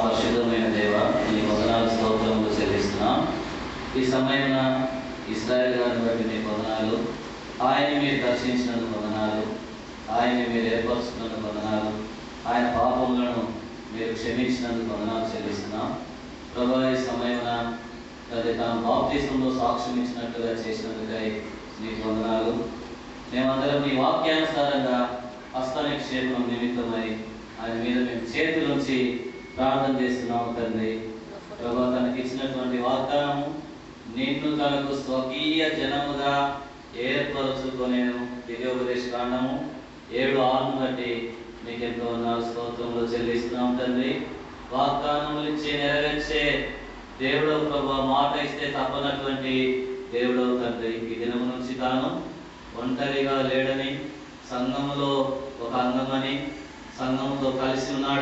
పరిశుద్ధమైన దేవ, నీ వందనాలు స్తోత్రములు చెల్లిస్తున్నాం. ఈ సమయమున ఇశ్రాయేలు గారిని బట్టి నీ వందనాలు. ఆయన్ని మీరు దర్శించినందుకు వందనాలు. ఆయన్ని మీరు ఏర్పరుచుకున్నందుకు వందనాలు. ఆయన పాపములను మీరు క్షమించినందుకు వందనాలు చెల్లిస్తున్నాం. ప్రభా, ఈ సమయమున అది తాను బాప్తిసంలో సాక్ష్యం ఇచ్చినట్లుగా చేసినందుకై నీకు వందనాలు. మేమందరం నీ వాక్యానుసారంగా హస్త నిక్షేపం నిమిత్తమై ఆయన మీద మేము చేతులుంచి ప్రార్థన చేస్తున్నాము తండ్రి. ప్రభా, తనకి ఇచ్చినటువంటి వాగ్దానము, నిన్ను తనకు స్వకీయ జనముగా ఏర్పరచుకొనేను, దివ్యోపదేశ కాండము 7:6 బట్టి మీకు ఎంతో స్తోత్రములు చెల్లిస్తున్నాం తండ్రి. వాగ్దానములు ఇచ్చి నెరవేర్చే దేవుడు ప్రభా, మాట ఇస్తే తప్పనటువంటి దేవుడు తండ్రి. ఈ దినము నుంచి తాను ఒంటరిగా లేడని, సంఘములో ఒక అంగమని, సంఘముతో కలిసి ఉన్నాడు.